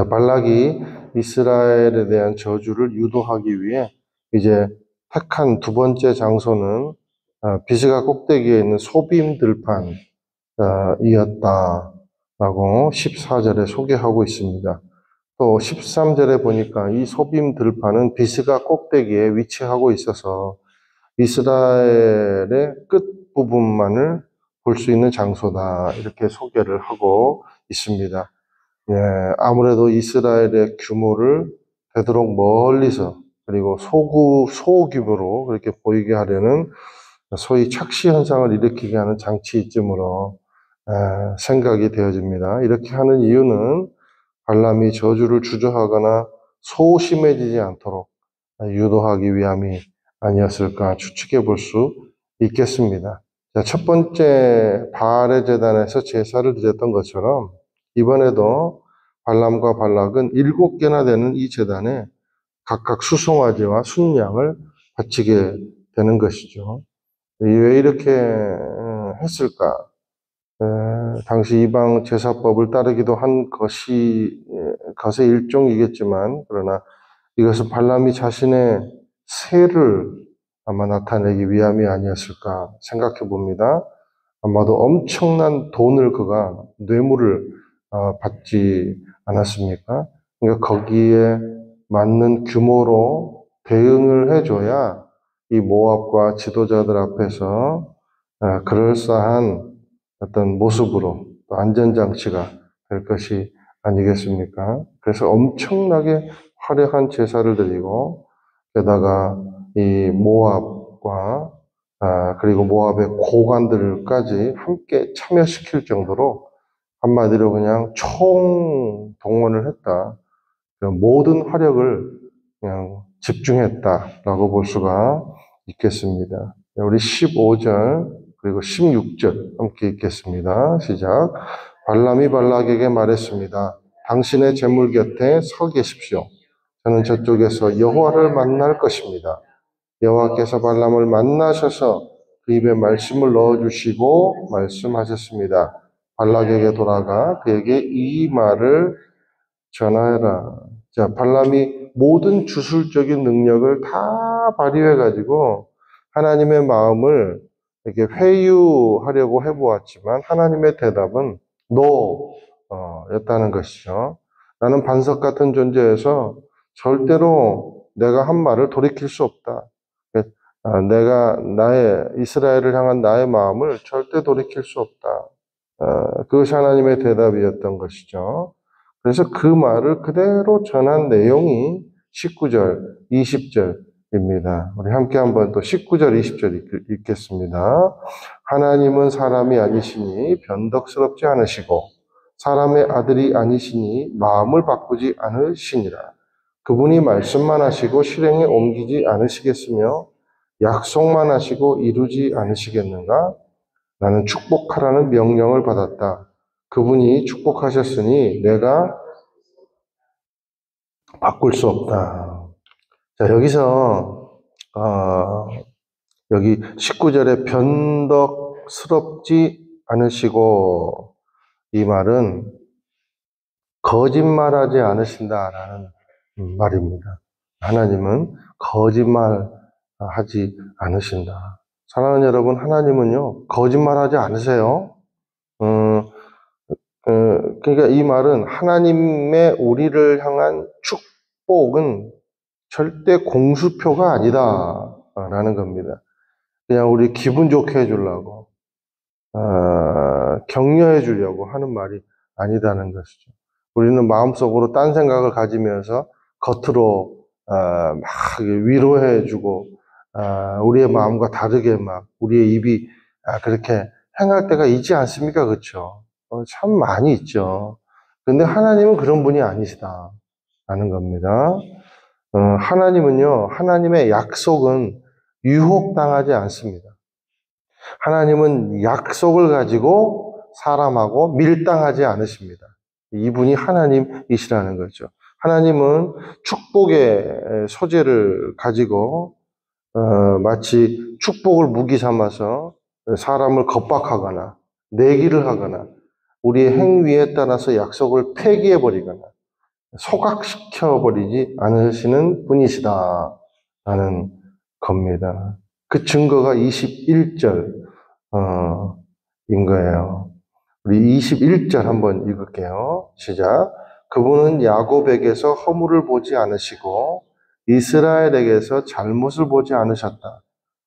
발락이 이스라엘에 대한 저주를 유도하기 위해 이제 택한 두 번째 장소는 비스가 꼭대기에 있는 소빔 들판 이었다라고 14절에 소개하고 있습니다. 또 13절에 보니까 이 소빔 들판은 비스가 꼭대기에 위치하고 있어서 이스라엘의 끝부분만을 볼 수 있는 장소다, 이렇게 소개를 하고 있습니다. 예, 아무래도 이스라엘의 규모를 되도록 멀리서 그리고 소규모로 그렇게 보이게 하려는 소위 착시 현상을 일으키게 하는 장치이므로 생각이 되어집니다. 이렇게 하는 이유는 발람이 저주를 주저하거나 소심해지지 않도록 유도하기 위함이 아니었을까 추측해 볼 수 있겠습니다. 자, 첫 번째 바알의 제단에서 제사를 드렸던 것처럼 이번에도 발람과 발락은 7개나 되는 이 제단에 각각 수송아지와 순양을 바치게 되는 것이죠. 왜 이렇게 했을까? 당시 이방 제사법을 따르기도 한 것의 일종이겠지만, 그러나 이것은 발람이 자신의 세를 아마 나타내기 위함이 아니었을까 생각해 봅니다. 아마도 엄청난 돈을 그가 뇌물을 받지 않았습니까? 그러니까 거기에 맞는 규모로 대응을 해줘야 이 모압과 지도자들 앞에서 그럴싸한 어떤 모습으로 또 안전장치가 될 것이 아니겠습니까? 그래서 엄청나게 화려한 제사를 드리고, 게다가 이 모압과 그리고 모압의 고관들까지 함께 참여시킬 정도로 한마디로 그냥 총동원을 했다. 모든 화력을 그냥 집중했다라고 볼 수가 있겠습니다. 우리 15절 그리고 16절 함께 읽겠습니다. 시작. 발람이 발락에게 말했습니다. 당신의 제물 곁에 서 계십시오. 저는 저쪽에서 여호와를 만날 것입니다. 여호와께서 발람을 만나셔서 그 입에 말씀을 넣어주시고 말씀하셨습니다. 발락에게 돌아가 그에게 이 말을 전하여라. 자, 발람이 모든 주술적인 능력을 다 발휘해가지고 하나님의 마음을 이렇게 회유하려고 해보았지만 하나님의 대답은 였다는 것이죠. 나는 반석 같은 존재여서 절대로 내가 한 말을 돌이킬 수 없다. 내가 이스라엘을 향한 나의 마음을 절대 돌이킬 수 없다. 그것이 하나님의 대답이었던 것이죠. 그래서 그 말을 그대로 전한 내용이 19절, 20절입니다. 우리 함께 한번 또 19절, 20절 읽겠습니다. 하나님은 사람이 아니시니 변덕스럽지 않으시고 사람의 아들이 아니시니 마음을 바꾸지 않으시니라. 그분이 말씀만 하시고 실행에 옮기지 않으시겠으며 약속만 하시고 이루지 않으시겠는가? 나는 축복하라는 명령을 받았다. 그분이 축복하셨으니 내가 바꿀 수 없다. 자, 여기서 여기 19절에 변덕스럽지 않으시고, 이 말은 거짓말하지 않으신다라는 말입니다. 하나님은 거짓말하지 않으신다. 사랑하는 여러분, 하나님은요 거짓말하지 않으세요. 그러니까 이 말은 하나님의 우리를 향한 축복은 절대 공수표가 아니다라는 겁니다. 그냥 우리 기분 좋게 해주려고, 격려해 주려고 하는 말이 아니다는 것이죠. 우리는 마음속으로 딴 생각을 가지면서 겉으로 막 위로해 주고, 우리의 마음과 다르게 막 우리의 입이 그렇게 행할 때가 있지 않습니까? 그렇죠? 참 많이 있죠. 근데 하나님은 그런 분이 아니시다라는 겁니다. 하나님은요, 하나님의 약속은 유혹당하지 않습니다. 하나님은 약속을 가지고 사람하고 밀당하지 않으십니다. 이분이 하나님이시라는 거죠. 하나님은 축복의 소재를 가지고 마치 축복을 무기 삼아서 사람을 겁박하거나 내기를 하거나 우리의 행위에 따라서 약속을 폐기해버리거나 소각시켜버리지 않으시는 분이시다 라는 겁니다. 그 증거가 21절 인 거예요. 우리 21절 한번 읽을게요. 시작. 그분은 야곱에게서 허물을 보지 않으시고 이스라엘에게서 잘못을 보지 않으셨다.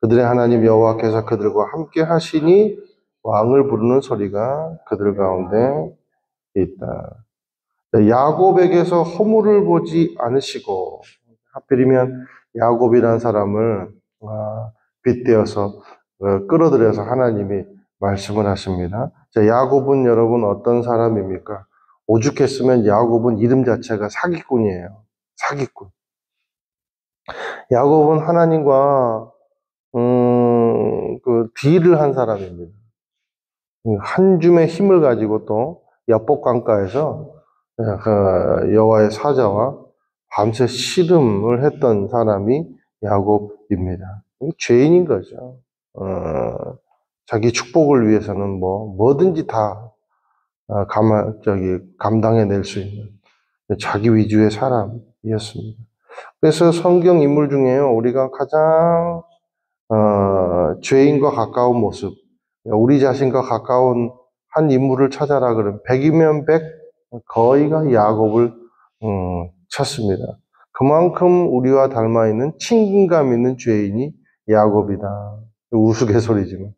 그들의 하나님 여호와께서 그들과 함께 하시니 왕을 부르는 소리가 그들 가운데 있다. 야곱에게서 허물을 보지 않으시고, 하필이면 야곱이라는 사람을 빗대어서 끌어들여서 하나님이 말씀을 하십니다. 자, 야곱은 여러분 어떤 사람입니까? 오죽했으면 야곱은 이름 자체가 사기꾼이에요. 사기꾼. 야곱은 하나님과 그 딜을 한 사람입니다. 한 줌의 힘을 가지고 또 야복 강가에서 여호와의 사자와 밤새 씨름을 했던 사람이 야곱입니다. 죄인인 거죠. 자기 축복을 위해서는 뭐든지 다 감당해낼 수 있는 자기 위주의 사람이었습니다. 그래서 성경 인물 중에요, 우리가 가장 죄인과 가까운 모습, 우리 자신과 가까운 한 인물을 찾아라 그러면 100이면 100 거의가 야곱을 찾습니다. 그만큼 우리와 닮아있는 친근감 있는 죄인이 야곱이다. 우스갯소리지만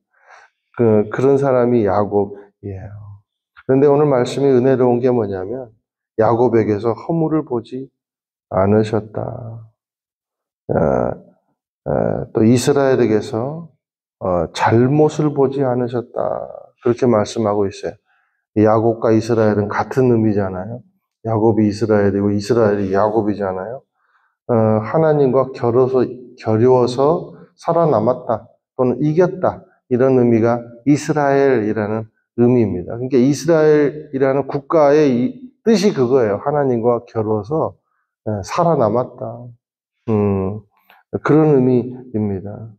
그런 사람이 야곱이에요. 그런데 오늘 말씀이 은혜로운 게 뭐냐면 야곱에게서 허물을 보지 않으셨다. 또 이스라엘에게서 잘못을 보지 않으셨다. 그렇게 말씀하고 있어요. 야곱과 이스라엘은 같은 의미잖아요. 야곱이 이스라엘이고 이스라엘이 야곱이잖아요. 하나님과 겨루어서 살아남았다 또는 이겼다 이런 의미가 이스라엘이라는 의미입니다. 그러니까 이스라엘이라는 국가의 뜻이 그거예요. 하나님과 겨루어서 살아남았다. 그런 의미입니다.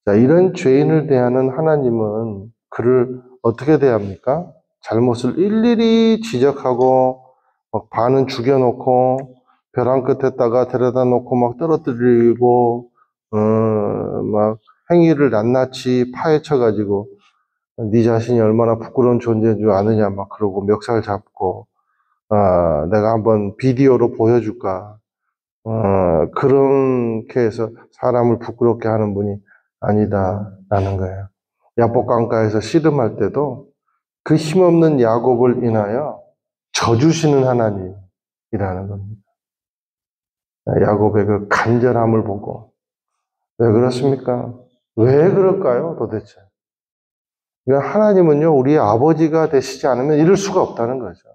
자, 이런 죄인을 대하는 하나님은 그를 어떻게 대합니까? 잘못을 일일이 지적하고 막 반은 죽여놓고 벼랑 끝에다가 데려다 놓고 막 떨어뜨리고 막 행위를 낱낱이 파헤쳐가지고 네 자신이 얼마나 부끄러운 존재인 줄 아느냐 막 그러고 멱살 잡고 내가 한번 비디오로 보여줄까 그렇게 해서 사람을 부끄럽게 하는 분이 아니다라는 거예요. 야복 강가에서 씨름할 때도 그 힘없는 야곱을 인하여 져주시는 하나님이라는 겁니다. 야곱의 그 간절함을 보고 왜 그렇습니까? 왜 그럴까요, 도대체? 그러니까 하나님은요, 우리의 아버지가 되시지 않으면 이럴 수가 없다는 거죠.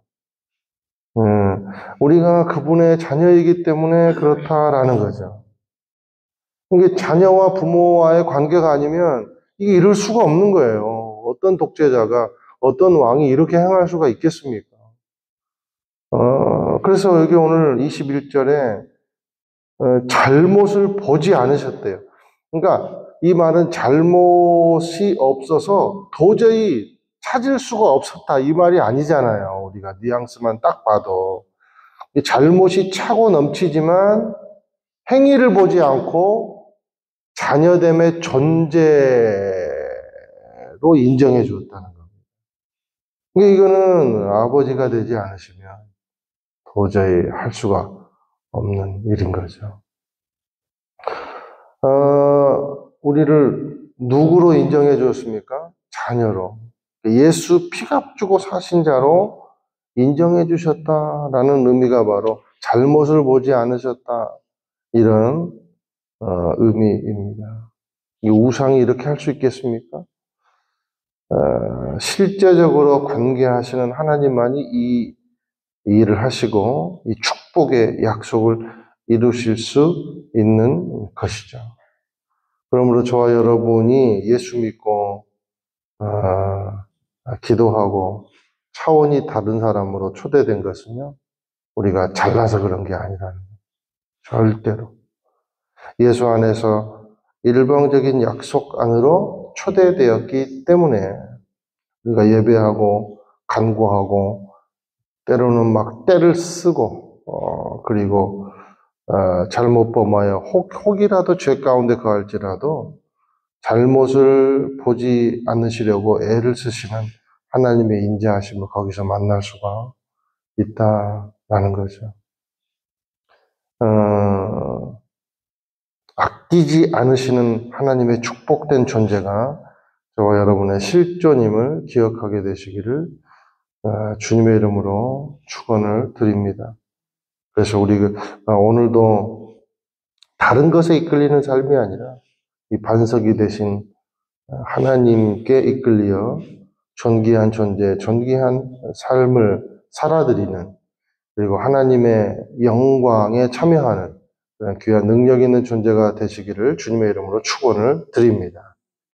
우리가 그분의 자녀이기 때문에 그렇다라는 거죠. 이게 자녀와 부모와의 관계가 아니면 이게 이럴 수가 없는 거예요. 어떤 독재자가, 어떤 왕이 이렇게 행할 수가 있겠습니까? 그래서 여기 오늘 21절에 잘못을 보지 않으셨대요. 그러니까 이 말은 잘못이 없어서 도저히 찾을 수가 없었다 이 말이 아니잖아요. 우리가 뉘앙스만 딱 봐도 잘못이 차고 넘치지만 행위를 보지 않고 자녀됨의 존재로 인정해 주었다는 겁니다. 이거는 아버지가 되지 않으시면 도저히 할 수가 없는 일인 거죠. 우리를 누구로 인정해 주었습니까? 자녀로. 예수 피값 주고 사신 자로 인정해 주셨다라는 의미가 바로 잘못을 보지 않으셨다. 이런 의미입니다. 이 우상이 이렇게 할 수 있겠습니까? 실제적으로 관계하시는 하나님만이 이 일을 하시고 이 축복의 약속을 이루실 수 있는 것이죠. 그러므로 저와 여러분이 예수 믿고 기도하고 차원이 다른 사람으로 초대된 것은요, 우리가 잘나서 그런 게 아니라는 거예요. 절대로. 예수 안에서 일방적인 약속 안으로 초대되었기 때문에 우리가 예배하고 간구하고 때로는 막 때를 쓰고 그리고 잘못 범하여 혹이라도 죄 가운데 거할지라도 잘못을 보지 않으시려고 애를 쓰시는 하나님의 인자하심을 거기서 만날 수가 있다라는 거죠. 아끼지 않으시는 하나님의 축복된 존재가 저와 여러분의 실존임을 기억하게 되시기를 주님의 이름으로 축원을 드립니다. 그래서 우리 오늘도 다른 것에 이끌리는 삶이 아니라 이 반석이 되신 하나님께 이끌려 존귀한 존재, 존귀한 삶을 살아드리는, 그리고 하나님의 영광에 참여하는 그런 귀한 능력 있는 존재가 되시기를 주님의 이름으로 축원을 드립니다.